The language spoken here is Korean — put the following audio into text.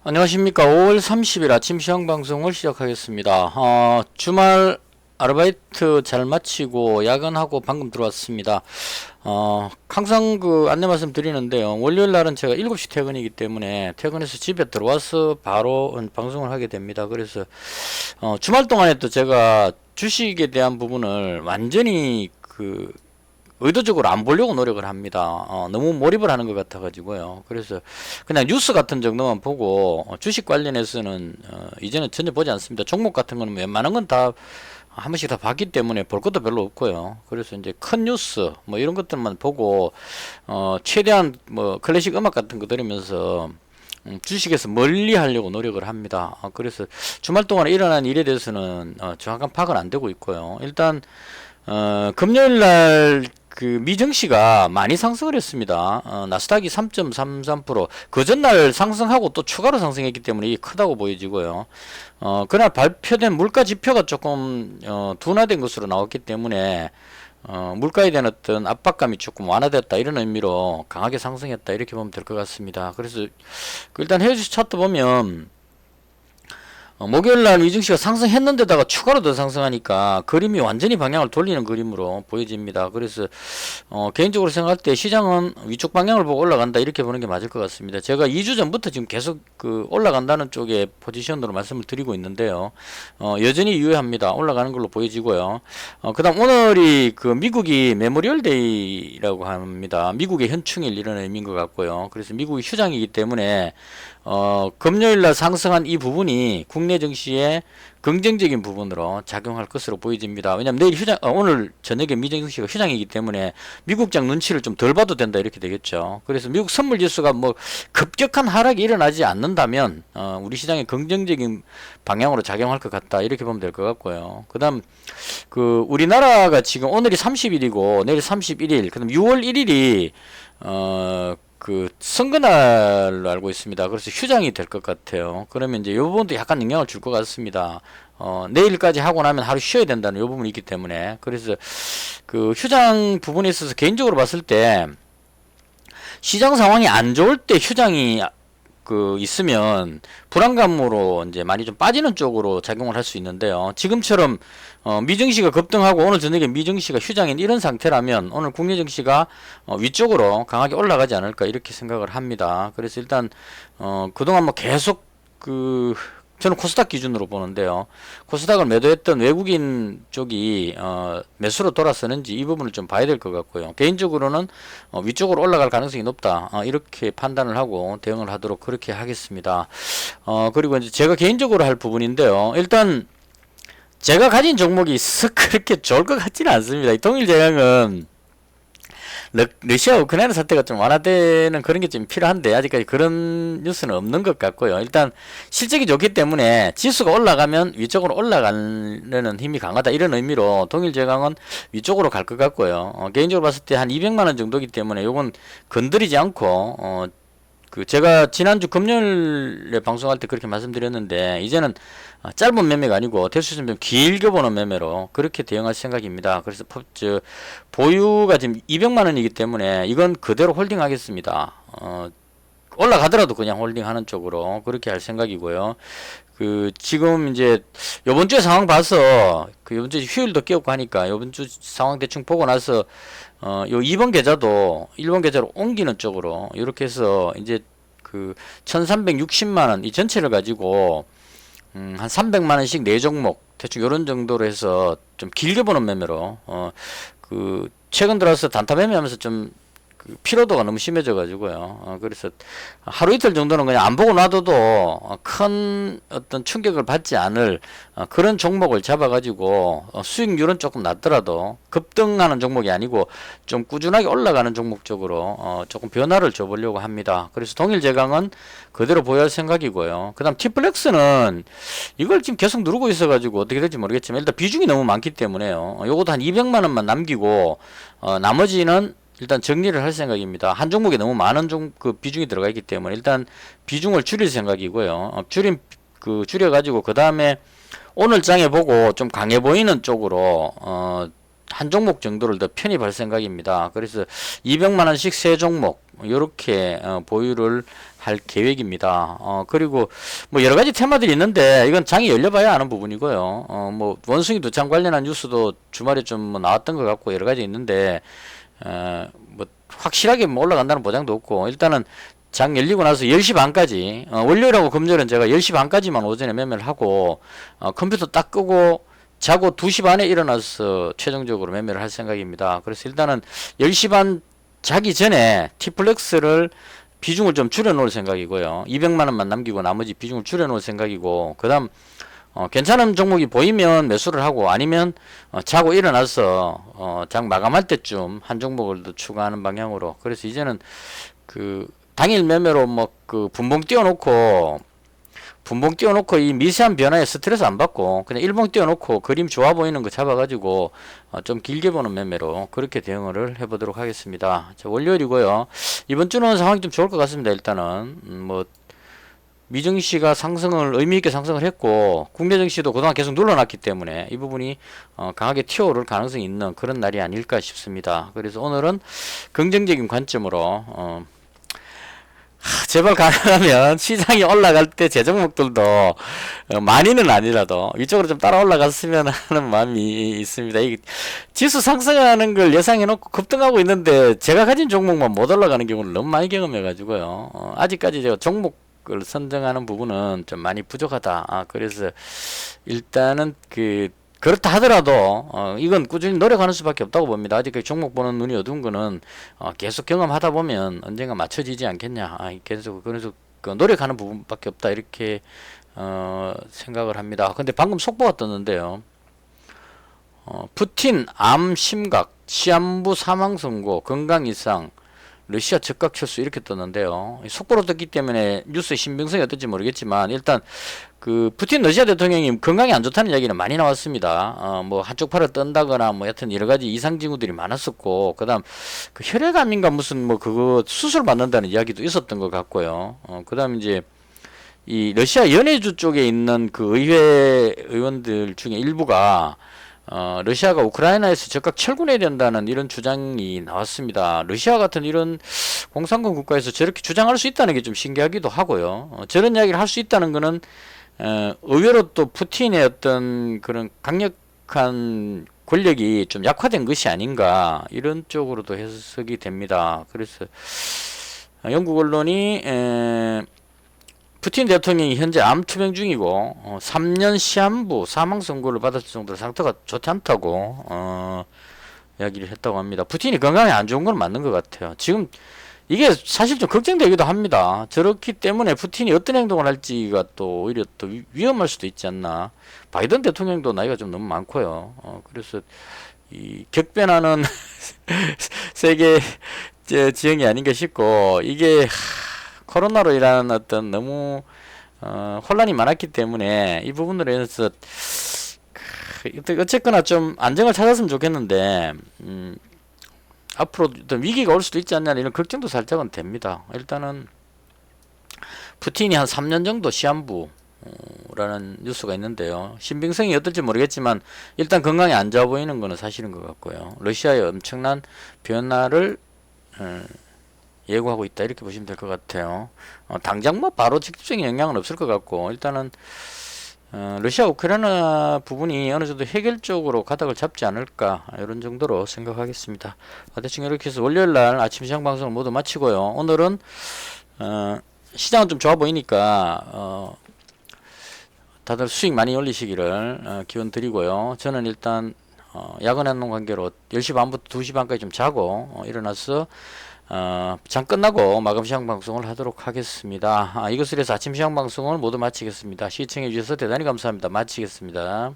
안녕하십니까. 5월 30일 아침 시황 방송을 시작하겠습니다. 주말 아르바이트 잘 마치고 야근하고 방금 들어왔습니다. 항상 안내 말씀 드리는데요. 월요일 날은 제가 7시 퇴근이기 때문에 퇴근해서 집에 들어와서 바로 방송을 하게 됩니다. 그래서 주말 동안에 또 제가 주식에 대한 부분을 완전히 의도적으로 안 보려고 노력을 합니다. 너무 몰입을 하는 것 같아가지고요. 그래서 그냥 뉴스 같은 정도만 보고 주식 관련해서는 이제는 전혀 보지 않습니다. 종목 같은 거는 웬만한 건 다 한 번씩 다 봤기 때문에 볼 것도 별로 없고요. 그래서 이제 큰 뉴스 뭐 이런 것들만 보고 최대한 뭐 클래식 음악 같은 거 들으면서 주식에서 멀리 하려고 노력을 합니다. 그래서 주말 동안에 일어난 일에 대해서는 정확한 파악은 안 되고 있고요. 일단 금요일 날 미증시가 많이 상승을 했습니다. 나스닥이 3.33%, 그 전날 상승하고 또 추가로 상승했기 때문에 이게 크다고 보여지고요. 그날 발표된 물가 지표가 조금 둔화된 것으로 나왔기 때문에 물가에 대한 어떤 압박감이 조금 완화됐다 이런 의미로 강하게 상승했다 이렇게 보면 될 것 같습니다. 그래서 일단 헤어지수 차트 보면 목요일날 미증시가 상승했는데다가 추가로 더 상승하니까 그림이 완전히 방향을 돌리는 그림으로 보여집니다. 그래서 개인적으로 생각할 때 시장은 위쪽 방향을 보고 올라간다 이렇게 보는 게 맞을 것 같습니다. 제가 2주 전부터 지금 계속 올라간다는 쪽에 포지션으로 말씀을 드리고 있는데요. 여전히 유효합니다. 올라가는 걸로 보여지고요. 그 다음 오늘이 미국이 메모리얼 데이라고 합니다. 미국의 현충일 이런 의미인 것 같고요. 그래서 미국이 휴장이기 때문에 금요일날 상승한 이 부분이 국내 증시에 긍정적인 부분으로 작용할 것으로 보여집니다. 왜냐하면 내일 오늘 저녁에 미증시가 휴장이기 때문에 미국장 눈치를 좀 덜 봐도 된다 이렇게 되겠죠. 그래서 미국 선물 지수가 뭐 급격한 하락이 일어나지 않는다면 우리 시장에 긍정적인 방향으로 작용할 것 같다 이렇게 보면 될 것 같고요. 그다음 우리나라가 지금 오늘이 30일이고 내일 31일, 그다음 6월 1일이 선거날로 알고 있습니다. 그래서 휴장이 될 것 같아요. 그러면 이제 이 부분도 약간 영향을 줄 것 같습니다. 내일까지 하고 나면 하루 쉬어야 된다는 이 부분이 있기 때문에. 그래서 휴장 부분에 있어서 개인적으로 봤을 때 시장 상황이 안 좋을 때 휴장이 있으면 불안감으로 이제 많이 좀 빠지는 쪽으로 작용을 할 수 있는데요. 지금처럼 미증시가 급등하고 오늘 저녁에 미증시가 휴장인 이런 상태라면 오늘 국내 증시가 위쪽으로 강하게 올라가지 않을까 이렇게 생각을 합니다. 그래서 일단 그동안 뭐 계속 저는 코스닥 기준으로 보는데요. 코스닥을 매도했던 외국인 쪽이 매수로 돌아서는지 이 부분을 좀 봐야 될 것 같고요. 개인적으로는 위쪽으로 올라갈 가능성이 높다 이렇게 판단을 하고 대응을 하도록 그렇게 하겠습니다. 그리고 이제 제가 개인적으로 할 부분인데요. 일단 제가 가진 종목이 썩 그렇게 좋을 것 같지는 않습니다. 이 통일제약은 러시아 우크라이나 사태가 좀 완화되는 그런 게 좀 필요한데 아직까지 그런 뉴스는 없는 것 같고요. 일단 실적이 좋기 때문에 지수가 올라가면 위쪽으로 올라가는 힘이 강하다 이런 의미로 동일제강은 위쪽으로 갈 것 같고요. 개인적으로 봤을 때 한 200만원 정도이기 때문에 요건 건드리지 않고 제가 지난주 금요일에 방송할 때 그렇게 말씀드렸는데 이제는 짧은 매매가 아니고 될 수 있으면 길게 보는 매매로 그렇게 대응할 생각입니다. 그래서 보유가 지금 200만원이기 때문에 이건 그대로 홀딩하겠습니다. 올라가더라도 그냥 홀딩하는 쪽으로 그렇게 할 생각이고요. 지금 이제 요번 주에 상황 봐서 요번 주 휴일도 끼었고 하니까 요번 주 상황 대충 보고 나서 요 2번 계좌도 1번 계좌로 옮기는 쪽으로 이렇게 해서 이제 1360만원 이 전체를 가지고 한 300만원씩 4종목 대충 요런 정도로 해서 좀 길게 보는 매매로 최근 들어서 단타 매매하면서 좀 피로도가 너무 심해져 가지고요. 그래서 하루 이틀 정도는 그냥 안 보고 놔둬도 큰 어떤 충격을 받지 않을 그런 종목을 잡아 가지고 수익률은 조금 낮더라도 급등하는 종목이 아니고 좀 꾸준하게 올라가는 종목 쪽으로 조금 변화를 줘 보려고 합니다. 그래서 동일제강은 그대로 보유할 생각이고요. 그다음 티플렉스는 이걸 지금 계속 누르고 있어 가지고 어떻게 될지 모르겠지만 일단 비중이 너무 많기 때문에요. 요것도 한 200만 원만 남기고 나머지는 일단 정리를 할 생각입니다. 한 종목에 너무 많은 비중이 들어가 있기 때문에 일단 비중을 줄일 생각이고요. 줄여가지고 그 다음에 오늘 장에 보고 좀 강해 보이는 쪽으로 한 종목 정도를 더 편입할 생각입니다. 그래서 200만원씩 3종목 이렇게 보유를 할 계획입니다. 그리고 뭐 여러 가지 테마들이 있는데 이건 장이 열려봐야 아는 부분이고요. 뭐 원숭이 두창 관련한 뉴스도 주말에 좀뭐 나왔던 것 같고 여러 가지 있는데 뭐 확실하게 뭐 올라간다는 보장도 없고 일단은 장 열리고 나서 10시 반까지 월요일하고 금요일은 제가 10시 반까지만 오전에 매매를 하고 컴퓨터 딱 끄고 자고 2시 반에 일어나서 최종적으로 매매를 할 생각입니다. 그래서 일단은 10시 반 자기 전에 T플렉스를 비중을 좀 줄여 놓을 생각이고요. 200만원만 남기고 나머지 비중을 줄여 놓을 생각이고 그 다음 괜찮은 종목이 보이면 매수를 하고 아니면 자고 일어나서 장 마감할 때쯤 한 종목을 더 추가하는 방향으로. 그래서 이제는 그 당일 매매로 뭐 그 분봉 띄워놓고 이 미세한 변화에 스트레스 안 받고 그냥 일봉 띄워놓고 그림 좋아 보이는 거 잡아가지고 좀 길게 보는 매매로 그렇게 대응을 해보도록 하겠습니다. 자, 월요일이고요. 이번 주는 상황이 좀 좋을 것 같습니다. 일단은 뭐 미증시가 상승을 의미있게 상승을 했고 국내 증시도 그동안 계속 눌러놨기 때문에 이 부분이 강하게 튀어오를 가능성이 있는 그런 날이 아닐까 싶습니다. 그래서 오늘은 긍정적인 관점으로 제발 가능하면 시장이 올라갈 때 제 종목들도 많이는 아니라도 이쪽으로 좀 따라 올라갔으면 하는 마음이 있습니다. 이 지수 상승하는 걸 예상해 놓고 급등하고 있는데 제가 가진 종목만 못 올라가는 경우를 너무 많이 경험해 가지고요. 아직까지 제가 종목을 선정하는 부분은 좀 많이 부족하다. 그래서 일단은 그렇다 하더라도 이건 꾸준히 노력하는 수밖에 없다고 봅니다. 아직까지 종목 보는 눈이 어두운 거는 계속 경험하다 보면 언젠가 맞춰지지 않겠냐. 계속 그래서 노력하는 부분밖에 없다 이렇게 생각을 합니다. 근데 방금 속보가 떴는데요. 푸틴 암 심각 시한부 사망 선고 건강 이상 러시아 즉각 철수 이렇게 떴는데요. 속보로 떴기 때문에 뉴스의 신빙성이 어떨지 모르겠지만 일단 그 푸틴 러시아 대통령이 건강이 안 좋다는 이야기는 많이 나왔습니다. 뭐 한쪽 팔을 떤다거나 뭐 여튼 여러 가지 이상 징후들이 많았었고 그다음 그 혈액암인가 무슨 뭐 그거 수술 받는다는 이야기도 있었던 것 같고요. 그다음 이제 이 러시아 연해주 쪽에 있는 그 의회 의원들 중에 일부가 러시아가 우크라이나에서 즉각 철군해야 된다는 이런 주장이 나왔습니다. 러시아 같은 이런 공산권 국가에서 저렇게 주장할 수 있다는 게 좀 신기하기도 하고요. 저런 이야기를 할 수 있다는 거는 의외로 또 푸틴의 어떤 그런 강력한 권력이 좀 약화된 것이 아닌가 이런 쪽으로도 해석이 됩니다. 그래서 영국 언론이 푸틴 대통령이 현재 암 투병 중이고 3년 시한부 사망 선고를 받았을 정도로 상태가 좋지 않다고 이야기를 했다고 합니다. 푸틴이 건강에 안 좋은 건 맞는 것 같아요. 지금 이게 사실 좀 걱정되기도 합니다. 저렇기 때문에 푸틴이 어떤 행동을 할지가 또 오히려 또 위험할 수도 있지 않나. 바이든 대통령도 나이가 좀 너무 많고요. 그래서 이 격변하는 세계 지형이 아닌가 싶고 이게 코로나로 인한 어떤 너무 혼란이 많았기 때문에 이 부분으로 인해서 어쨌거나 좀 안정을 찾았으면 좋겠는데 앞으로 어떤 위기가 올 수도 있지 않냐 이런 걱정도 살짝은 됩니다. 일단은 푸틴이 한 3년 정도 시한부 라는 뉴스가 있는데요. 신빙성이 어떨지 모르겠지만 일단 건강이 안 좋아 보이는 것은 사실인 것 같고요. 러시아의 엄청난 변화를 예고하고 있다 이렇게 보시면 될 것 같아요. 당장 뭐 바로 직접적인 영향은 없을 것 같고 일단은 러시아 우크라이나 부분이 어느 정도 해결적으로 가닥을 잡지 않을까 이런 정도로 생각하겠습니다. 대충 이렇게 해서 월요일날 아침 시장 방송을 모두 마치고요. 오늘은 시장은 좀 좋아 보이니까 다들 수익 많이 올리시기를 기원 드리고요. 저는 일단 야근하는 관계로 10시 반부터 2시 반까지 좀 자고 일어나서 장 끝나고 마감 시황 방송을 하도록 하겠습니다. 이것을 해서 아침 시황 방송을 모두 마치겠습니다. 시청해 주셔서 대단히 감사합니다. 마치겠습니다.